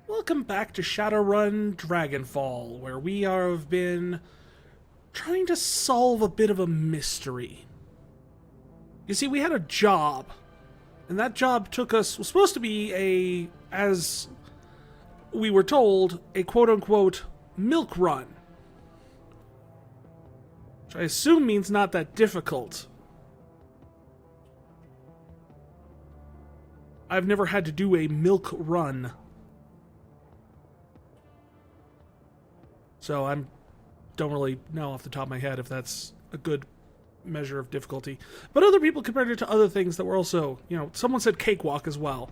Welcome back to Shadowrun Dragonfall, where we have been trying to solve a bit of a mystery. You see, we had a job, and that job was supposed to be as we were told, a quote-unquote milk run. Which I assume means not that difficult. I've never had to do a milk run. So don't really know off the top of my head if that's a good measure of difficulty. But other people compared it to other things that were also, someone said cakewalk as well.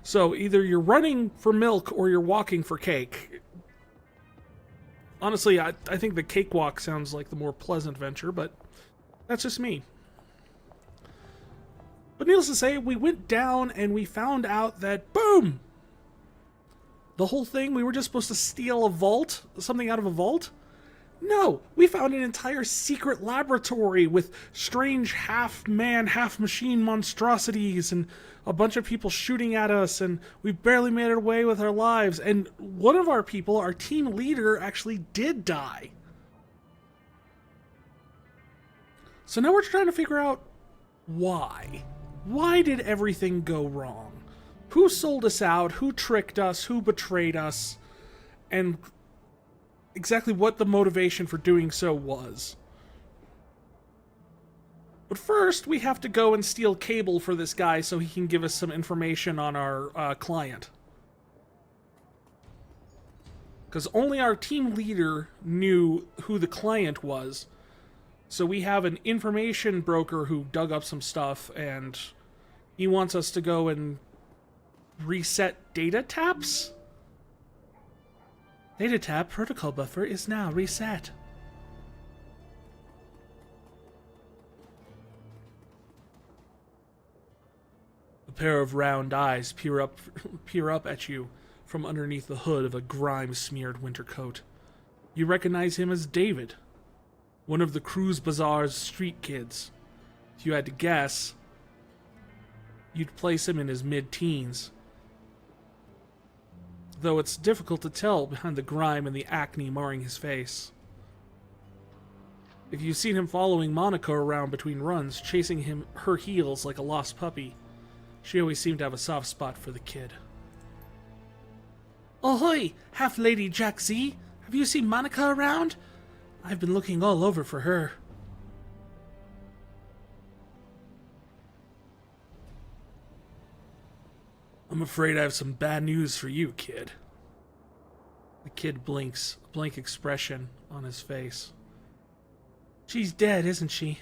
So either you're running for milk or you're walking for cake. Honestly, I think the cakewalk sounds like the more pleasant venture, but that's just me. But needless to say, we went down and we found out that, boom! The whole thing, we were just supposed to steal something out of a vault? No, we found an entire secret laboratory with strange half-man, half-machine monstrosities and a bunch of people shooting at us, and we barely made it away with our lives. And one of our people, our team leader, actually did die. So now we're trying to figure out why. Why did everything go wrong? Who sold us out? Who tricked us? Who betrayed us? And exactly what the motivation for doing so was. But first, we have to go and steal cable for this guy so he can give us some information on our client. Because only our team leader knew who the client was. So we have an information broker who dug up some stuff, and he wants us to go and reset data taps? Data tap protocol buffer is now reset. A pair of round eyes peer up at you from underneath the hood of a grime-smeared winter coat. You recognize him as David, one of the Cruise Bazaar's street kids. If you had to guess, you'd place him in his mid-teens. Though it's difficult to tell behind the grime and the acne marring his face. If you've seen him following Monaco around between runs, chasing her heels like a lost puppy, she always seemed to have a soft spot for the kid. Ahoy, half-lady Jack Z! Have you seen Monica around? I've been looking all over for her. I'm afraid I have some bad news for you, kid. The kid blinks, a blank expression on his face. She's dead, isn't she?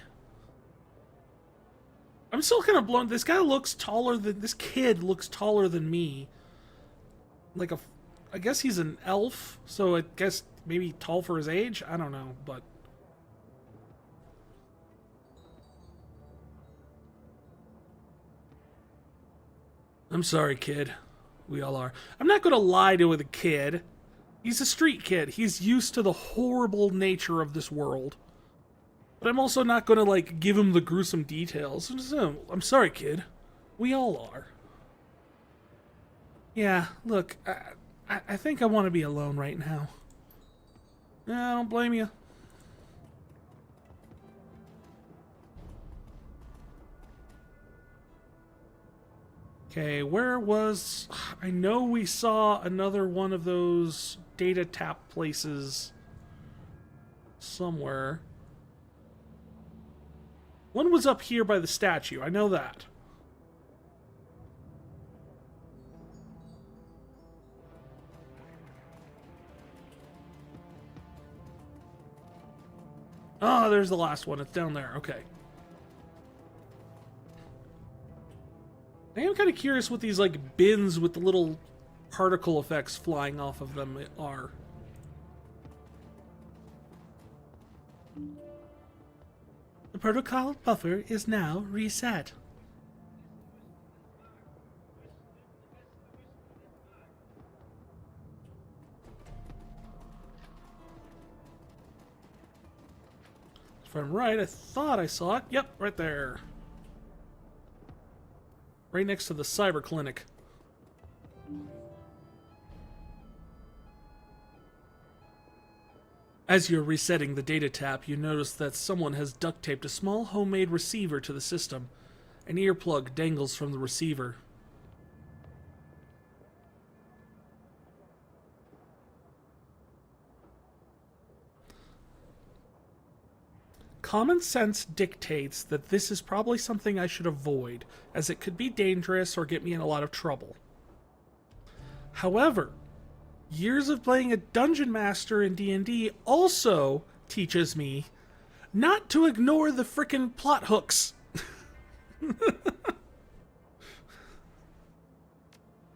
I'm still kind of blown. This kid looks taller than me. I guess he's an elf, so I guess maybe tall for his age? I don't know, but... I'm sorry, kid. We all are. I'm not going to lie to the kid. He's a street kid. He's used to the horrible nature of this world. But I'm also not going to, give him the gruesome details. I'm sorry, kid. We all are. Yeah, look, I think I want to be alone right now. I don't blame you. Okay, where was... I know we saw another one of those data tap places somewhere. One was up here by the statue, I know that. Oh, there's the last one. It's down there. Okay. I am kind of curious what these, bins with the little particle effects flying off of them are. The protocol buffer is now reset. If I'm right, I thought I saw it. Yep, right there. Right next to the cyber clinic. As you're resetting the data tap, you notice that someone has duct taped a small homemade receiver to the system. An earplug dangles from the receiver. Common sense dictates that this is probably something I should avoid, as it could be dangerous or get me in a lot of trouble. However, years of playing a dungeon master in D&D also teaches me not to ignore the frickin' plot hooks.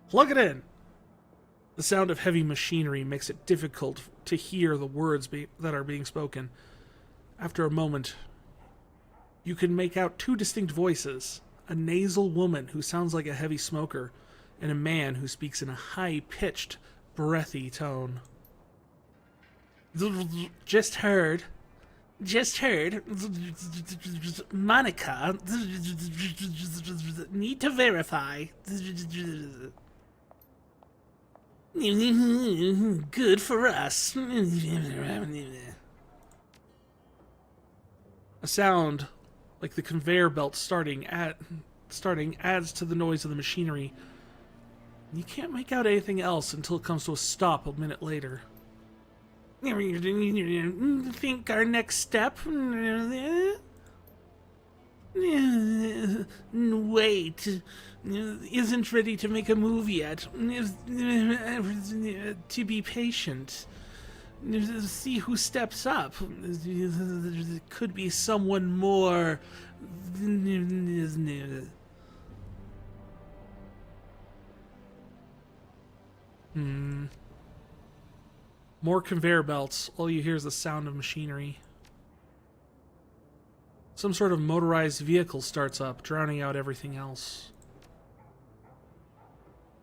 Plug it in. The sound of heavy machinery makes it difficult to hear the words that are being spoken. After a moment, you can make out two distinct voices. A nasal woman who sounds like a heavy smoker, and a man who speaks in a high-pitched, breathy tone. Just heard. Monica. Need to verify. Good for us. A sound like the conveyor belt starting adds to the noise of the machinery. You can't make out anything else until it comes to a stop a minute later. Think our next step? Wait. Isn't ready to make a move yet. To be patient. See who steps up. Could be someone more. More conveyor belts. All you hear is the sound of machinery. Some sort of motorized vehicle starts up, drowning out everything else.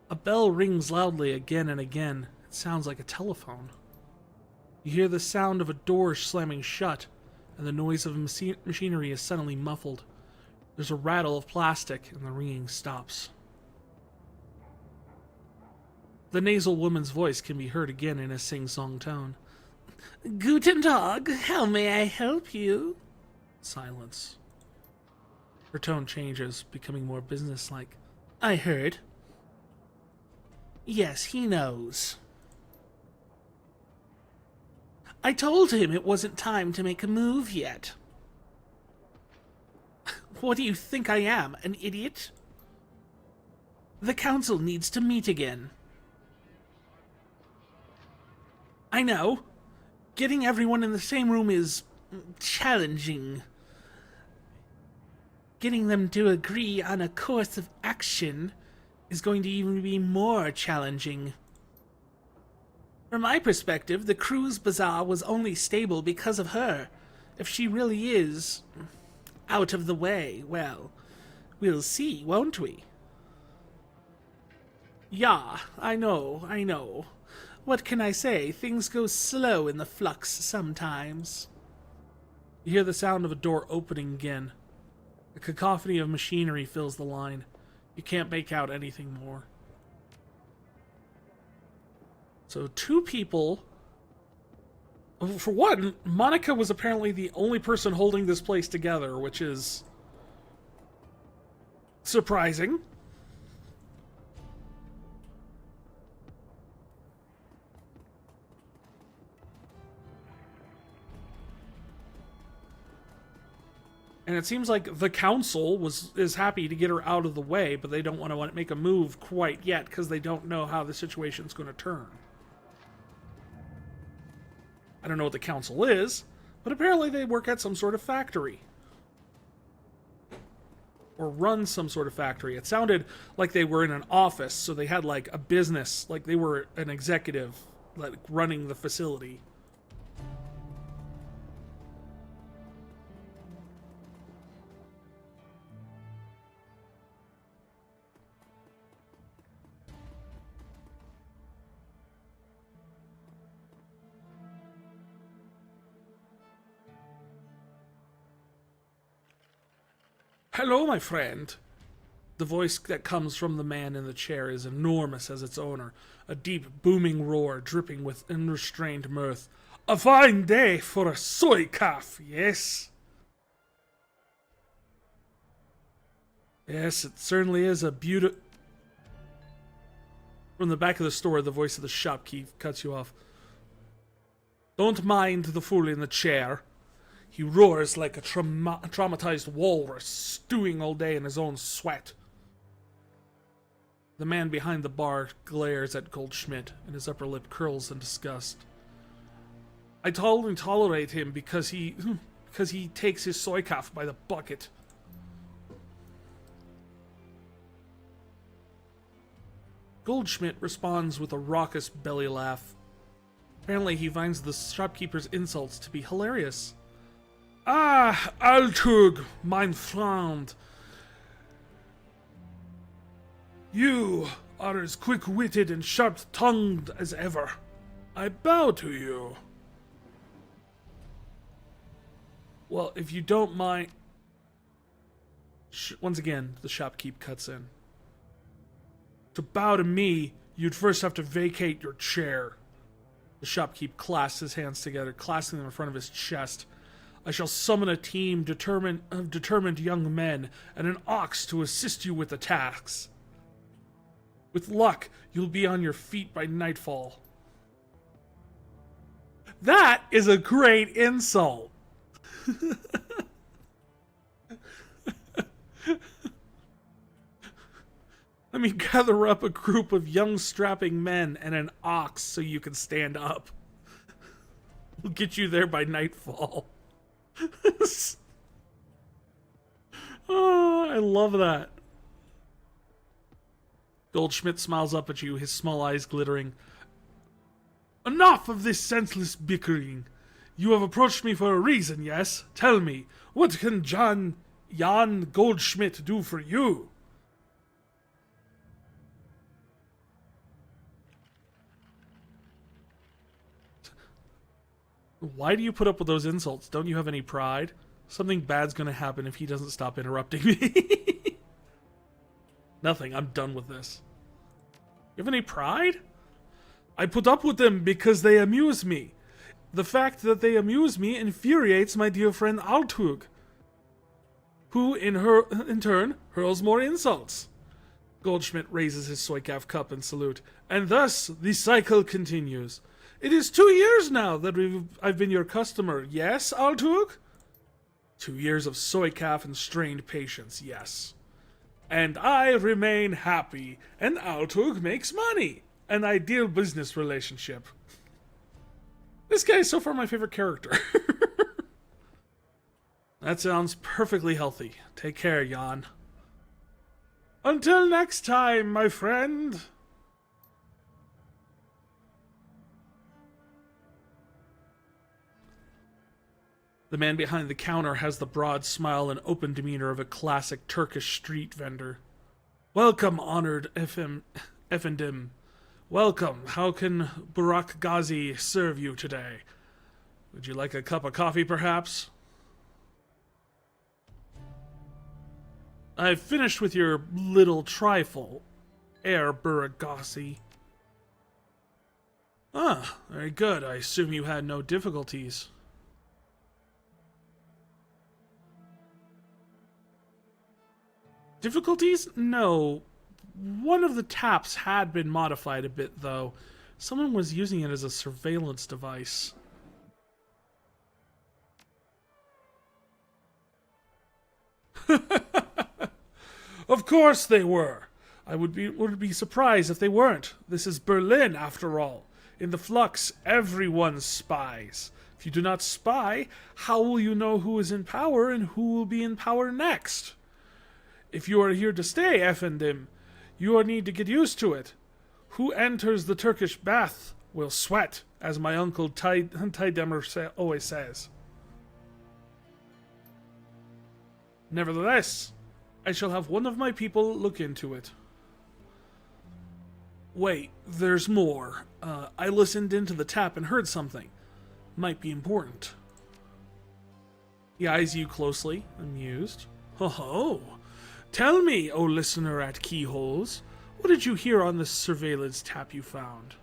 A bell rings loudly again and again. It sounds like a telephone. You hear the sound of a door slamming shut, and the noise of machinery is suddenly muffled. There's a rattle of plastic, and the ringing stops. The nasal woman's voice can be heard again in a sing-song tone. Guten Tag, how may I help you? Silence. Her tone changes, becoming more businesslike. I heard. Yes, he knows. I told him it wasn't time to make a move yet. What do you think I am, an idiot? The council needs to meet again. I know. Getting everyone in the same room is challenging. Getting them to agree on a course of action is going to even be more challenging. From my perspective, the cruise bazaar was only stable because of her. If she really is out of the way, well, we'll see, won't we? Yeah, I know. What can I say? Things go slow in the flux sometimes. You hear the sound of a door opening again. A cacophony of machinery fills the line. You can't make out anything more. So 2 people. For one, Monica was apparently the only person holding this place together, which is surprising. And it seems like the council is happy to get her out of the way, but they don't want to make a move quite yet because they don't know how the situation's going to turn. I don't know what the council is, but apparently they work at some sort of factory. Or run some sort of factory. It sounded like they were in an office, so they had like a business, like they were an executive, like running the facility. Hello, my friend. The voice that comes from the man in the chair is enormous as its owner, a deep, booming roar dripping with unrestrained mirth. A fine day for a soy calf, yes? Yes, it certainly is a beautiful... From the back of the store, the voice of the shopkeep cuts you off. Don't mind the fool in the chair. He roars like a traumatized walrus, stewing all day in his own sweat. The man behind the bar glares at Goldschmidt, and his upper lip curls in disgust. I only tolerate him because he takes his soy calf by the bucket. Goldschmidt responds with a raucous belly laugh. Apparently he finds the shopkeeper's insults to be hilarious. Ah, Altug, mein Freund. You are as quick-witted and sharp-tongued as ever. I bow to you. Well, if you don't mind... Once again, the shopkeep cuts in. To bow to me, you'd first have to vacate your chair. The shopkeep clasps his hands together, clasping them in front of his chest. I shall summon a team of determined young men and an ox to assist you with the tasks. With luck, you'll be on your feet by nightfall. That is a great insult. Let me gather up a group of young strapping men and an ox so you can stand up. We'll get you there by nightfall. Oh, I love that. Goldschmidt smiles up at you, his small eyes glittering. Enough of this senseless bickering. You have approached me for a reason, yes? Tell me, what can Jan Goldschmidt do for you? Why do you put up with those insults? Don't you have any pride? Something bad's gonna happen if he doesn't stop interrupting me. Nothing, I'm done with this. You have any pride? I put up with them because they amuse me. The fact that they amuse me infuriates my dear friend Altug, who in turn hurls more insults. Goldschmidt raises his soy calf cup in salute, and thus the cycle continues. It is 2 years now that I've been your customer, yes, Altug? 2 years of soy calf and strained patience, yes. And I remain happy, and Altug makes money. An ideal business relationship. This guy is so far my favorite character. That sounds perfectly healthy. Take care, Jan. Until next time, my friend. The man behind the counter has the broad smile and open demeanor of a classic Turkish street vendor. Welcome, honored Efendim. Welcome. How can Burak Ghazi serve you today? Would you like a cup of coffee, perhaps? I've finished with your little trifle, Air Burak Ghazi. Ah, very good. I assume you had no difficulties. Difficulties? No. One of the taps had been modified a bit, though. Someone was using it as a surveillance device. Of course they were. I would be surprised if they weren't. This is Berlin, after all. In the flux, everyone spies. If you do not spy, how will you know who is in power and who will be in power next? If you are here to stay, Efendim, you need to get used to it. Who enters the Turkish bath will sweat, as my uncle Taidemer always says. Nevertheless, I shall have one of my people look into it. Wait, there's more. I listened into the tap and heard something. Might be important. He eyes you closely, amused. Ho ho! Tell me, O listener at keyholes, what did you hear on this surveillance tap you found?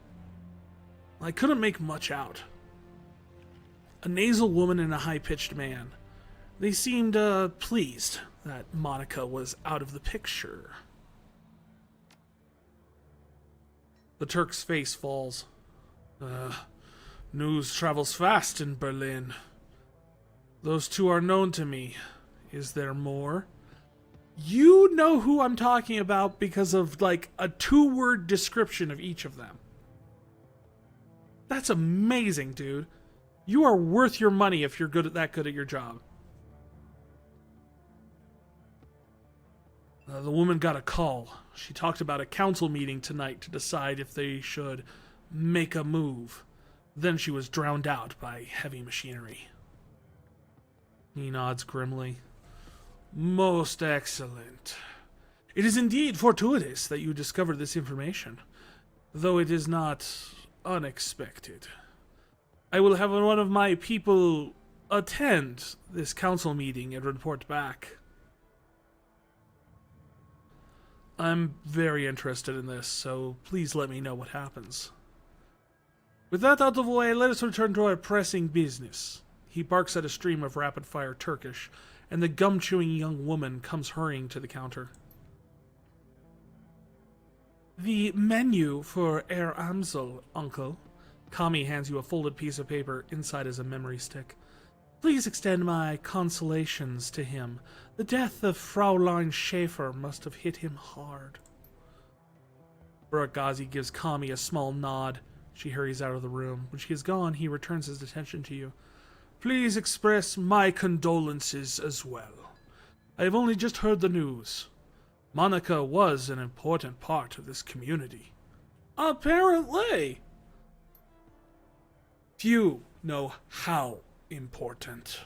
I couldn't make much out. A nasal woman and a high-pitched man. They seemed pleased that Monica was out of the picture. The Turk's face falls. News travels fast in Berlin. Those two are known to me. Is there more? You know who I'm talking about because of, like, a 2-word description of each of them. That's amazing, dude. You are worth your money if you're that good at your job. The woman got a call. She talked about a council meeting tonight to decide if they should make a move. Then she was drowned out by heavy machinery. He nods grimly. Most excellent. It is indeed fortuitous that you discovered this information, though it is not unexpected. I will have one of my people attend this council meeting and report back. I'm very interested in this, so please let me know what happens. With that out of the way, let us return to our pressing business. He barks at a stream of rapid-fire Turkish, and the gum-chewing young woman comes hurrying to the counter. The menu for Herr Amsel, uncle. Kami hands you a folded piece of paper. Inside is a memory stick. Please extend my consolations to him. The death of Fraulein Schaefer must have hit him hard. Buragazi gives Kami a small nod. She hurries out of the room. When she is gone, he returns his attention to you. Please express my condolences as well. I have only just heard the news. Monica was an important part of this community. Apparently. Few know how important.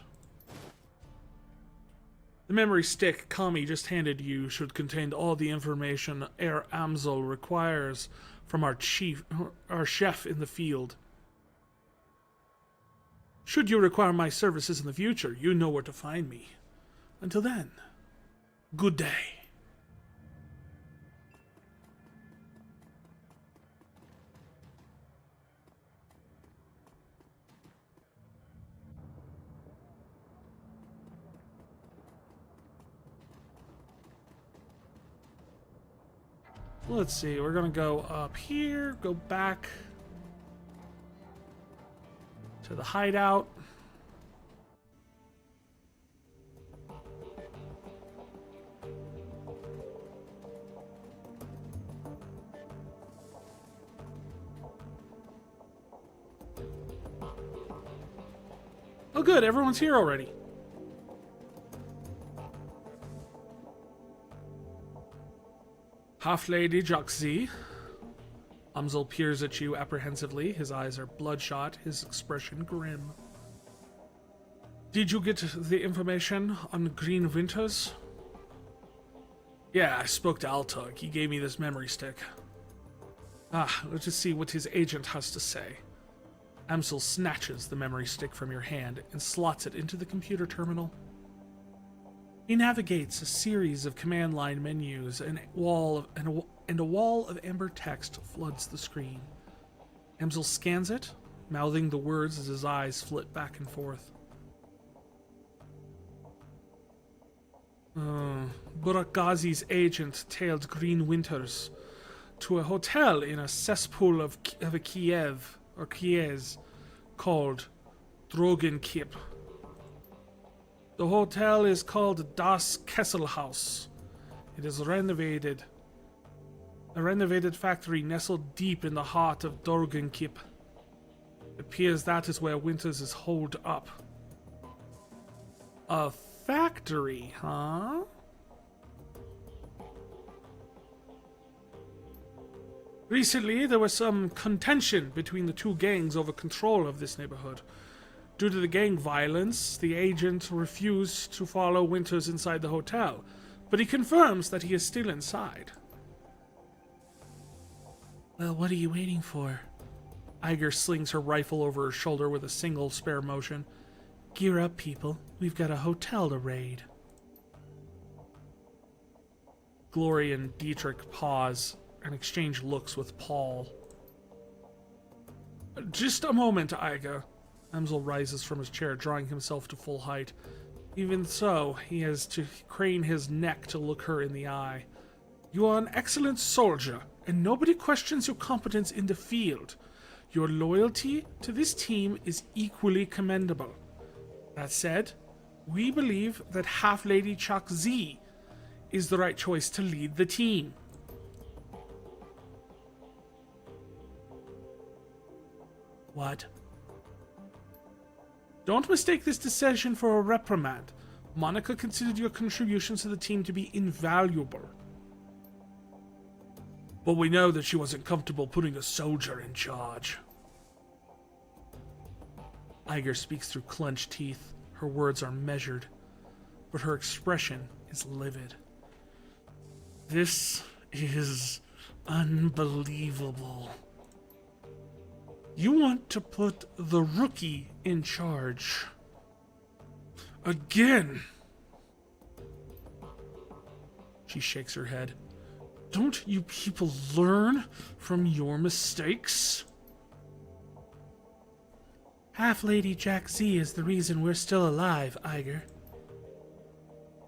The memory stick Kami just handed you should contain all the information Herr Amsel requires from our chef in the field. Should you require my services in the future, you know where to find me. Until then, good day. Let's see, we're gonna go up here, go back to the hideout. Oh good, everyone's here already. Half-Lady Joxy. Amsel peers at you apprehensively. His eyes are bloodshot, his expression grim. Did you get the information on Green Winters? Yeah, I spoke to Altug. He gave me this memory stick. Let's just see what his agent has to say. Amsel snatches the memory stick from your hand and slots it into the computer terminal. He navigates a series of command line menus, and a wall of amber text floods the screen. Amsel scans it, mouthing the words as his eyes flit back and forth. Buragazi's agent tailed Green Winters to a hotel in a cesspool of a Kiev, or Kiez, called Drogenkip. The hotel is called Das Kesselhaus. It is a renovated factory nestled deep in the heart of Drogenkip. It appears that is where Winters is holed up. A factory, huh? Recently, there was some contention between the two gangs over control of this neighborhood. Due to the gang violence, the agent refused to follow Winters inside the hotel, but he confirms that he is still inside. Well, what are you waiting for? Iger slings her rifle over her shoulder with a single spare motion. Gear up, people. We've got a hotel to raid. Glory and Dietrich pause and exchange looks with Paul. Just a moment, Iger. Amsel rises from his chair, drawing himself to full height. Even so, he has to crane his neck to look her in the eye. You are an excellent soldier, and nobody questions your competence in the field. Your loyalty to this team is equally commendable. That said, we believe that Half-Lady Chak Z is the right choice to lead the team. What? Don't mistake this decision for a reprimand. Monica considered your contributions to the team to be invaluable. But we know that she wasn't comfortable putting a soldier in charge. Iger speaks through clenched teeth. Her words are measured, but her expression is livid. This is unbelievable. You want to put the rookie in charge. Again. She shakes her head. Don't you people learn from your mistakes? Half-Lady Jack Z is the reason we're still alive, Iger.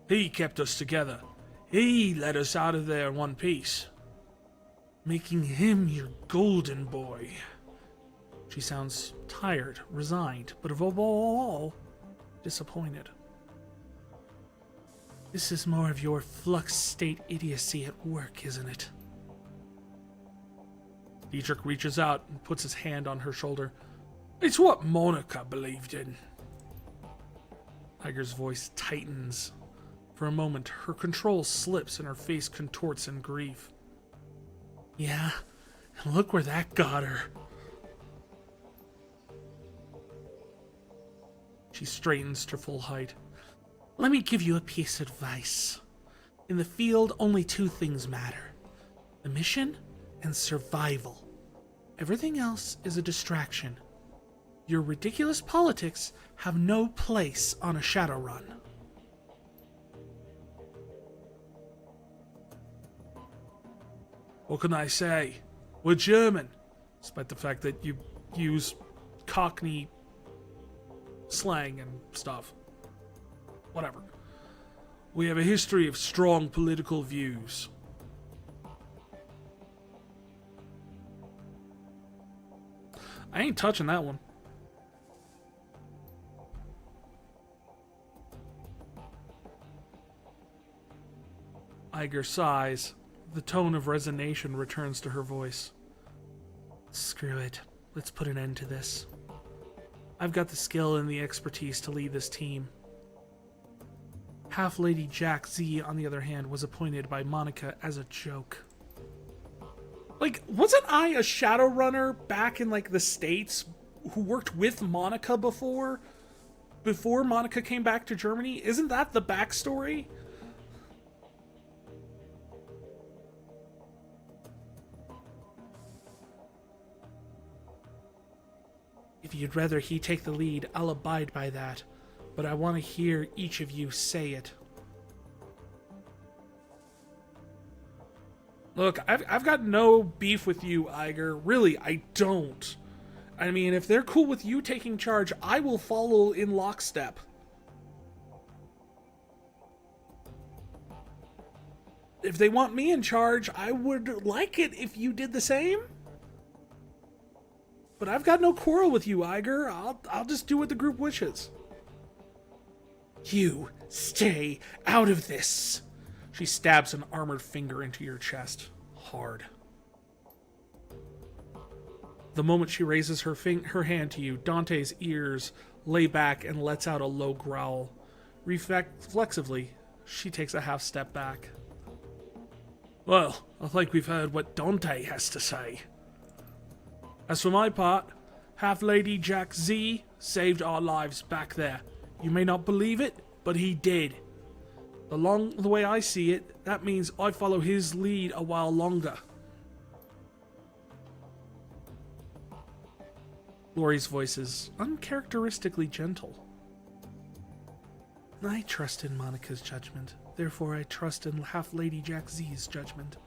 He kept us together. He led us out of there in one piece. Making him your golden boy. She sounds tired, resigned, but above all, disappointed. This is more of your flux state idiocy at work, isn't it? Dietrich reaches out and puts his hand on her shoulder. It's what Monica believed in. Iger's voice tightens. For a moment, her control slips and her face contorts in grief. Yeah, and look where that got her. She straightens to full height. Let me give you a piece of advice. In the field, only two things matter. The mission and survival. Everything else is a distraction. Your ridiculous politics have no place on a Shadowrun. What can I say? We're German, despite the fact that you use Cockney slang and stuff. Whatever. We have a history of strong political views. I ain't touching that one. Iger sighs. The tone of resignation returns to her voice. Screw it. Let's put an end to this. I've got the skill and the expertise to lead this team. Half-Lady Jack Z, on the other hand, was appointed by Monica as a joke. Like, wasn't I a Shadowrunner back in, like, the States who worked with Monica before? Before Monica came back to Germany? Isn't that the backstory? If you'd rather he take the lead, I'll abide by that. But I want to hear each of you say it. Look, I've got no beef with you, Iger. Really, I don't. I mean, if they're cool with you taking charge, I will follow in lockstep. If they want me in charge, I would like it if you did the same. But I've got no quarrel with you, Iger. I'll just do what the group wishes. You stay out of this. She stabs an armored finger into your chest. Hard. The moment she raises her hand to you, Dante's ears lay back and lets out a low growl. Reflexively, she takes a half step back. Well, I think we've heard what Dante has to say. As for my part, Half-Lady Jack Z saved our lives back there. You may not believe it, but he did. Along the way I see it, that means I follow his lead a while longer. Lori's voice is uncharacteristically gentle. I trust in Monica's judgment. Therefore, I trust in Half-Lady Jack Z's judgment.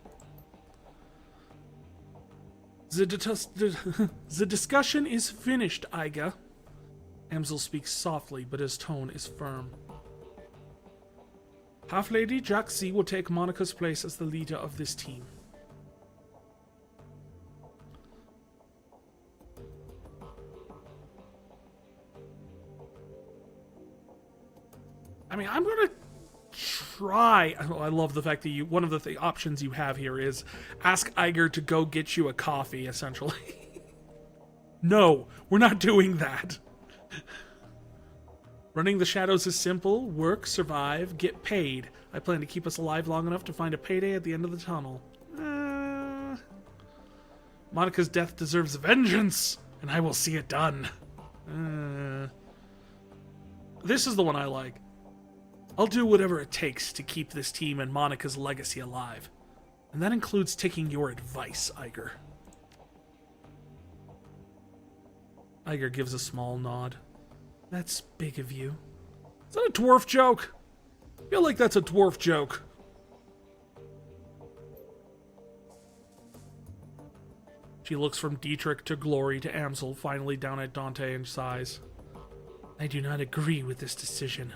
The discussion is finished, Iga. Amsel speaks softly, but his tone is firm. Half-Lady Jack Z will take Monica's place as the leader of this team. I mean, I'm gonna try. Oh, I love the fact that one of the options you have here is ask Iger to go get you a coffee, essentially. No, we're not doing that. Running the shadows is simple. Work, survive, get paid. I plan to keep us alive long enough to find a payday at the end of the tunnel. Monica's death deserves vengeance, and I will see it done. This is the one I like. I'll do whatever it takes to keep this team and Monica's legacy alive. And that includes taking your advice, Iger. Iger gives a small nod. That's big of you. Is that a dwarf joke? I feel like that's a dwarf joke. She looks from Dietrich to Glory to Amsel, finally down at Dante, and sighs. I do not agree with this decision,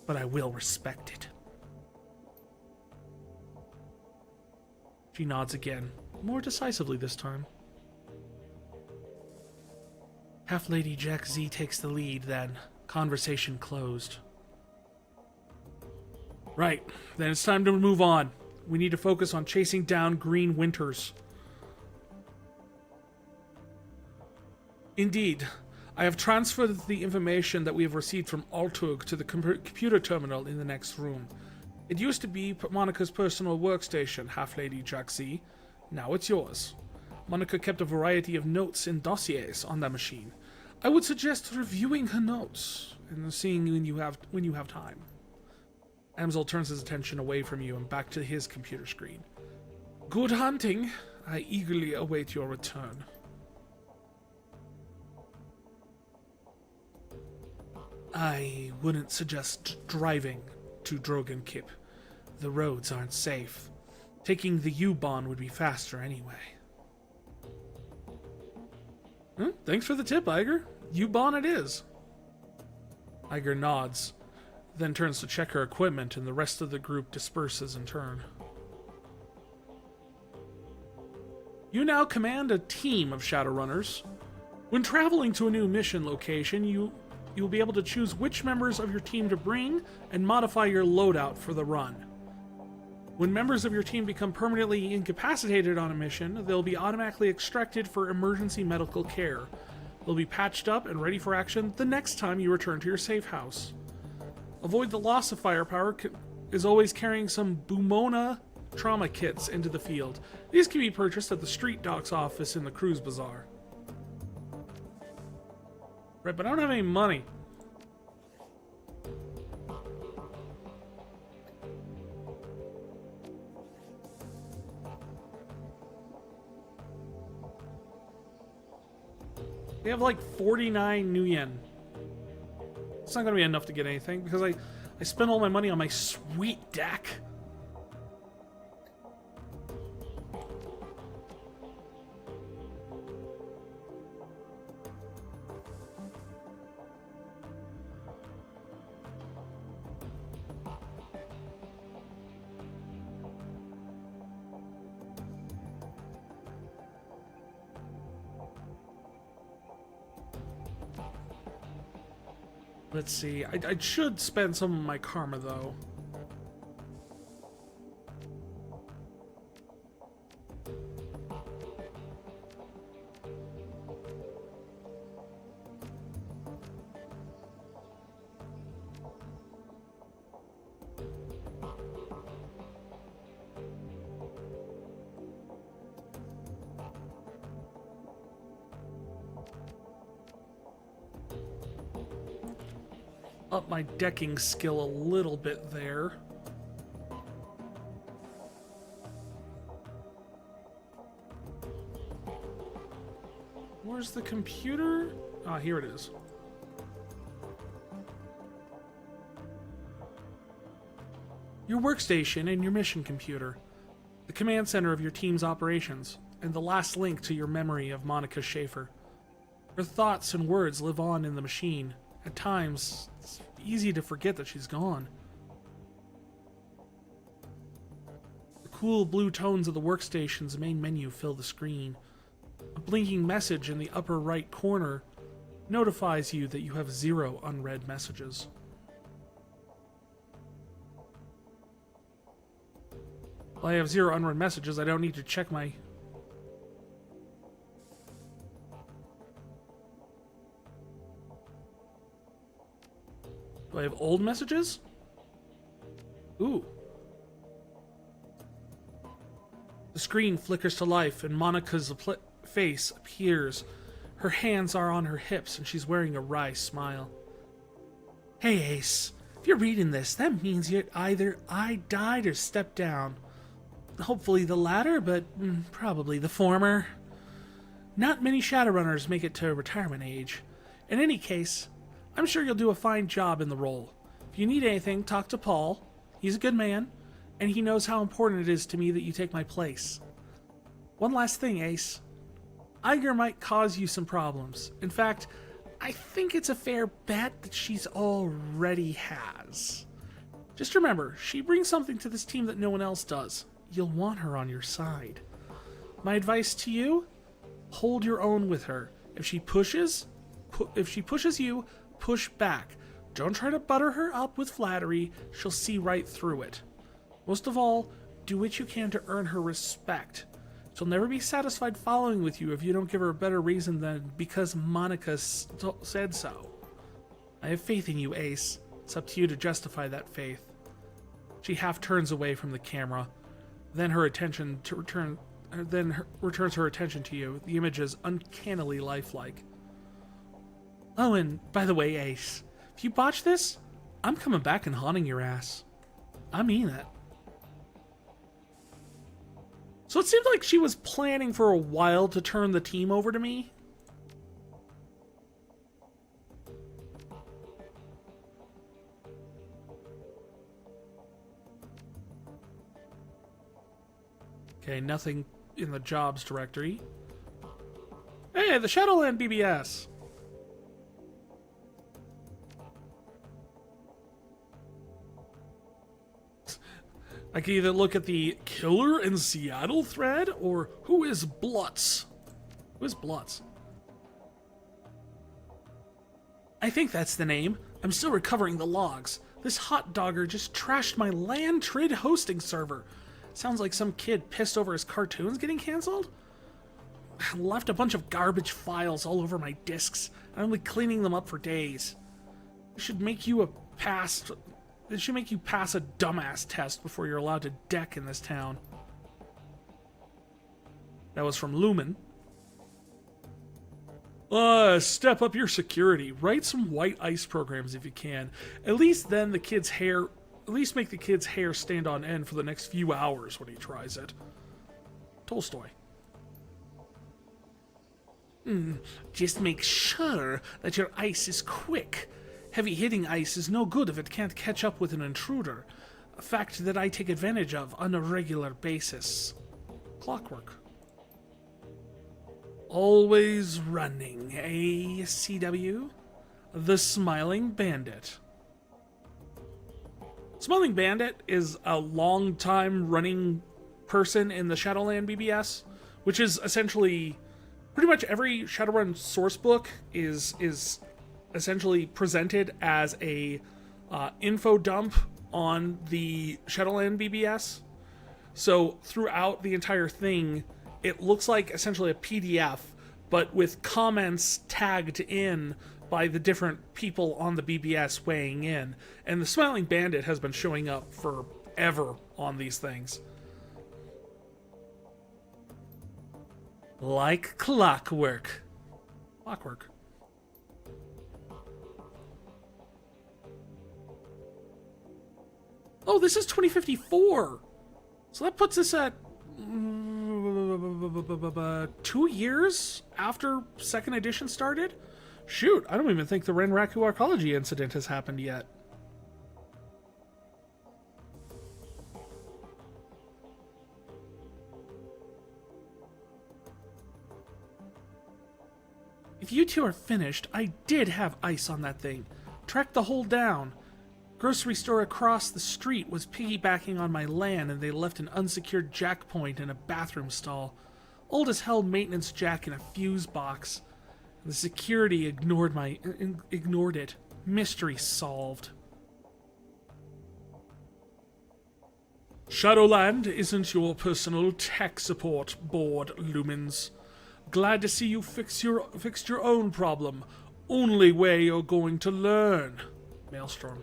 but I will respect it. She nods again, more decisively this time. Half-Lady Jack Z takes the lead, then. Conversation closed. Right, then it's time to move on. We need to focus on chasing down Green Winters. Indeed, I have transferred the information that we have received from Altug to the computer terminal in the next room. It used to be Monica's personal workstation, Half-Lady Jack Z. Now it's yours. Monica kept a variety of notes and dossiers on that machine. I would suggest reviewing her notes and seeing when you have time. Amsel turns his attention away from you and back to his computer screen. Good hunting. I eagerly await your return. I wouldn't suggest driving to Drogan Kip. The roads aren't safe. Taking the U-Bahn would be faster anyway. Thanks for the tip, Iger. U-Bahn it is. Iger nods, then turns to check her equipment, and the rest of the group disperses in turn. You now command a team of Shadowrunners. When traveling to a new mission location, you'll be able to choose which members of your team to bring and modify your loadout for the run. When members of your team become permanently incapacitated on a mission, they'll be automatically extracted for emergency medical care. They'll be patched up and ready for action the next time you return to your safe house. Avoid the loss of firepower is always carrying some Bumona trauma kits into the field. These can be purchased at the Street Doc's office in the Cruise Bazaar. Right, but I don't have any money. They have like 49 new yen. It's not going to be enough to get anything because I spent all my money on my sweet deck. Let's see. I should spend some of my karma, though. Up my decking skill a little bit there. Where's the computer? Ah, here it is. Your workstation and your mission computer. The command center of your team's operations, and the last link to your memory of Monica Schaefer. Her thoughts and words live on in the machine. At times, it's easy to forget that she's gone. The cool blue tones of the workstation's main menu fill the screen. A blinking message in the upper right corner notifies you that you have 0 unread messages. Well, I have 0 unread messages. I don't need to check my... Do I have old messages? Ooh. The screen flickers to life and Monica's face appears. Her hands are on her hips and she's wearing a wry smile. Hey, Ace. If you're reading this, that means either I died or stepped down. Hopefully the latter, but probably the former. Not many Shadowrunners make it to retirement age. In any case, I'm sure you'll do a fine job in the role. If you need anything, talk to Paul. He's a good man, and he knows how important it is to me that you take my place. One last thing, Ace. Iger might cause you some problems. In fact, I think it's a fair bet that she's already has. Just remember, she brings something to this team that no one else does. You'll want her on your side. My advice to you, hold your own with her. If she pushes you, push back. Don't try to butter her up with flattery. She'll see right through it. Most of all, do what you can to earn her respect. She'll never be satisfied following with you if you don't give her a better reason than because Monica said so. I have faith in you, Ace. It's up to you to justify that faith. She half turns away from the camera, then returns her attention to you. The image is uncannily lifelike. Oh, and by the way, Ace, if you botch this, I'm coming back and haunting your ass. I mean it. So it seemed like she was planning for a while to turn the team over to me. Okay, nothing in the jobs directory. Hey, the Shadowland BBS. I can either look at the Killer in Seattle thread, or who is Blutz? Who is Blutz? I think that's the name. I'm still recovering the logs. This hot dogger just trashed my land trid hosting server. Sounds like some kid pissed over his cartoons getting canceled. Left a bunch of garbage files all over my disks. I'm only cleaning them up for days. It should make you pass a dumbass test before you're allowed to deck in this town. That was from Lumen. Step up your security. Write some white ice programs if you can. At least make the kid's hair stand on end for the next few hours when he tries it. Tolstoy. Just make sure that your ice is quick. Heavy-hitting ice is no good if it can't catch up with an intruder. A fact that I take advantage of on a regular basis. Clockwork. Always running, eh, CW? The Smiling Bandit. Smiling Bandit is a long-time running person in the Shadowland BBS, which is essentially pretty much every Shadowrun sourcebook is essentially presented as a info dump on the Shadowland BBS. So throughout the entire thing, it looks like essentially a PDF, but with comments tagged in by the different people on the BBS weighing in. And the Smiling Bandit has been showing up forever on these things. Like clockwork. Clockwork. Oh, this is 2054. So that puts us at 2 years after second edition started? Shoot, I don't even think the Renraku arcology incident has happened yet. If you two are finished, I did have ice on that thing. Tracked the hole down. Grocery store across the street was piggybacking on my land, and they left an unsecured jack point in a bathroom stall. Old as hell maintenance jack in a fuse box. The security ignored it. Mystery solved. Shadowland isn't your personal tech support board, Lumens. Glad to see you fixed your own problem. Only way you're going to learn. Maelstrom.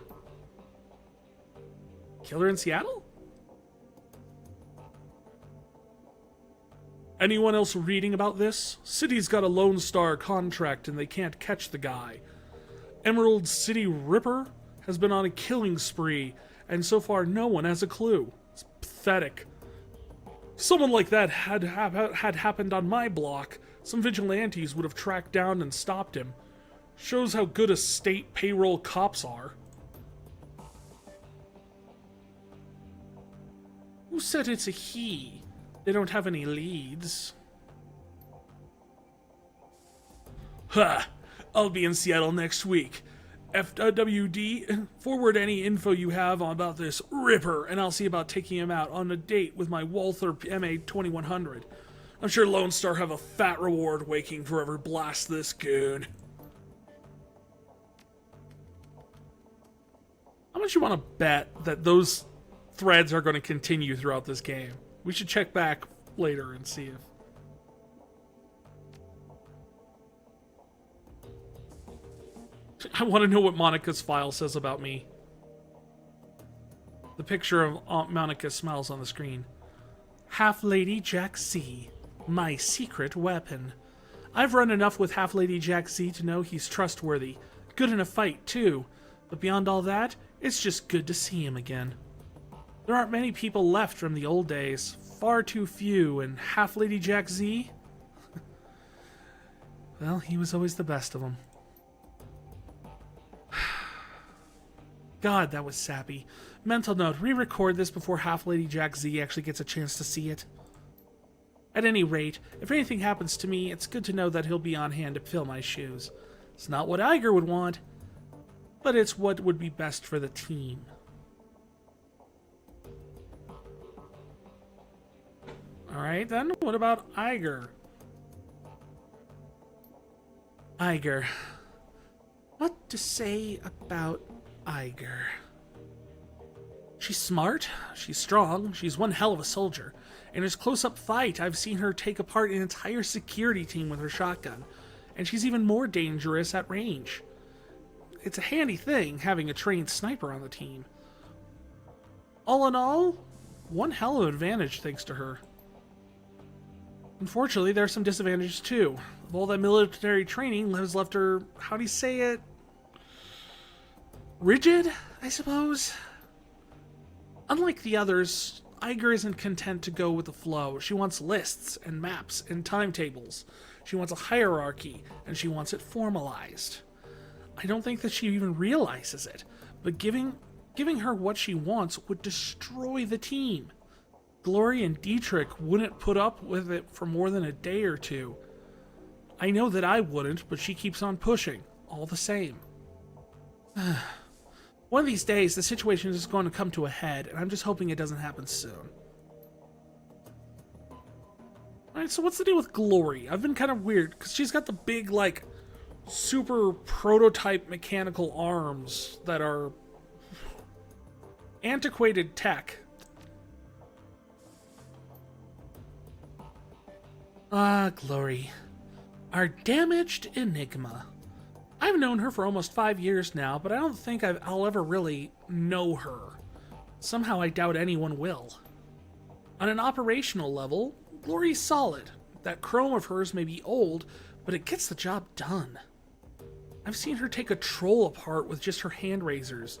Killer in Seattle? Anyone else reading about this? City's got a Lone Star contract and they can't catch the guy. Emerald City Ripper has been on a killing spree, and so far no one has a clue. It's pathetic. If someone like that had happened on my block, some vigilantes would have tracked down and stopped him. Shows how good a state payroll cops are. Who said it's a he? They don't have any leads. Ha! I'll be in Seattle next week. FWD, forward any info you have about this Ripper, and I'll see about taking him out on a date with my Walther MA 2100. I'm sure Lone Star have a fat reward waiting for whoever blasts this goon. How much you want to bet that those threads are going to continue throughout this game? We should check back later and see if... I want to know what Monica's file says about me. The picture of Aunt Monica smiles on the screen. Half-Lady Jack Z. My secret weapon. I've run enough with Half-Lady Jack Z to know he's trustworthy. Good in a fight, too. But beyond all that, it's just good to see him again. There aren't many people left from the old days. Far too few, and Half-Lady Jack Z? Well, he was always the best of them. God, that was sappy. Mental note, re-record this before Half-Lady Jack Z actually gets a chance to see it. At any rate, if anything happens to me, it's good to know that he'll be on hand to fill my shoes. It's not what Iger would want, but it's what would be best for the team. Alright then, what about Iger? Iger. What to say about Iger? She's smart, she's strong, she's one hell of a soldier. In his close-up fight, I've seen her take apart an entire security team with her shotgun, and she's even more dangerous at range. It's a handy thing having a trained sniper on the team. All in all, one hell of an advantage thanks to her. Unfortunately, there are some disadvantages too. All that military training has left her, how do you say it? Rigid, I suppose? Unlike the others, Iger isn't content to go with the flow. She wants lists and maps and timetables. She wants a hierarchy, and she wants it formalized. I don't think that she even realizes it, but giving her what she wants would destroy the team. Glory and Dietrich wouldn't put up with it for more than a day or two. I know that I wouldn't, but she keeps on pushing, all the same. One of these days, the situation is going to come to a head, and I'm just hoping it doesn't happen soon. Alright, so what's the deal with Glory? I've been kind of weird, because she's got the big, like, super prototype mechanical arms that are antiquated tech. Ah, Glory. Our damaged enigma. I've known her for almost 5 years now, but I don't think I'll ever really know her. Somehow I doubt anyone will. On an operational level, Glory's solid. That chrome of hers may be old, but it gets the job done. I've seen her take a troll apart with just her hand razors,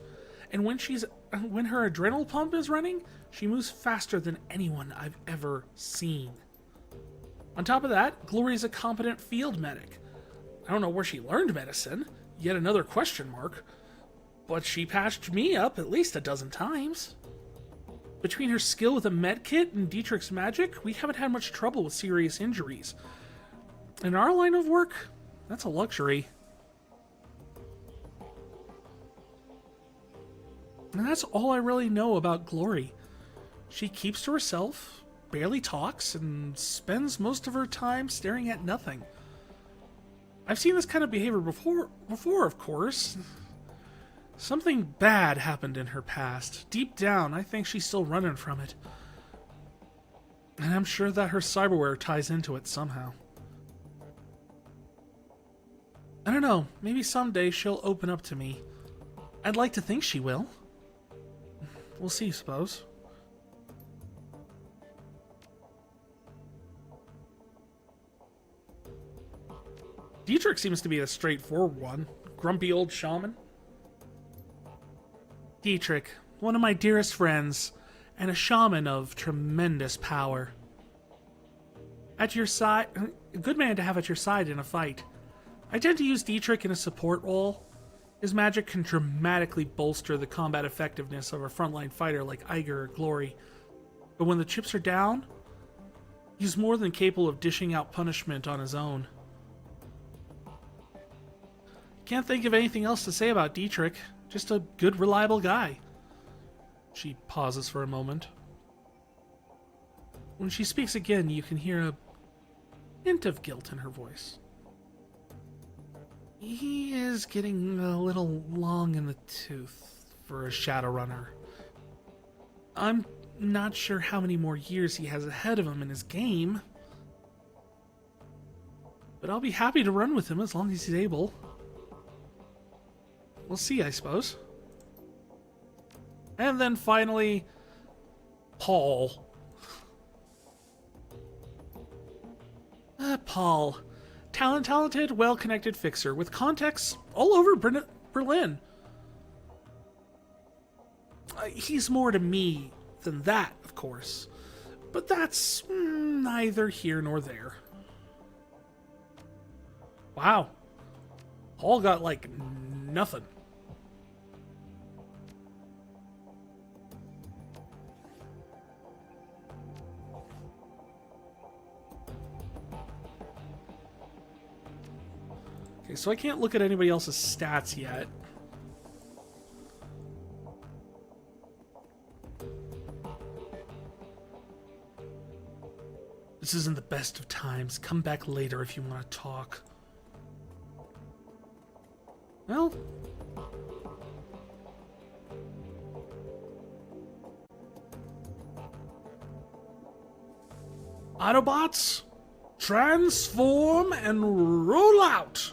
and when her adrenal pump is running, she moves faster than anyone I've ever seen. On top of that, Glory's a competent field medic. I don't know where she learned medicine, yet another question mark, but she patched me up at least a dozen times. Between her skill with a medkit and Dietrich's magic, we haven't had much trouble with serious injuries. In our line of work, That's a luxury. And that's all I really know about Glory. She keeps to herself, barely talks, and spends most of her time staring at nothing. I've seen this kind of behavior before, of course. Something bad happened in her past. Deep down, I think she's still running from it. And I'm sure that her cyberware ties into it somehow. I don't know, maybe someday she'll open up to me. I'd like to think she will. We'll see, suppose. Dietrich seems to be a straightforward one. Grumpy old shaman. Dietrich, one of my dearest friends, and a shaman of tremendous power. At your side, a good man to have at your side in a fight. I tend to use Dietrich in a support role. His magic can dramatically bolster the combat effectiveness of a frontline fighter like Eiger or Glory. But when the chips are down, he's more than capable of dishing out punishment on his own. Can't think of anything else to say about Dietrich. Just a good, reliable guy. She pauses for a moment. When she speaks again, you can hear a hint of guilt in her voice. He is getting a little long in the tooth for a Shadowrunner. I'm not sure how many more years he has ahead of him in his game. But I'll be happy to run with him as long as he's able. We'll see, I suppose. And then finally, Paul. Paul. Talented, well-connected fixer with contacts all over Berlin. He's more to me than that, of course. But that's neither here nor there. Wow. Paul got, like, nothing. Okay, so I can't look at anybody else's stats yet. This isn't the best of times. Come back later if you want to talk. Well... Autobots, transform and roll out!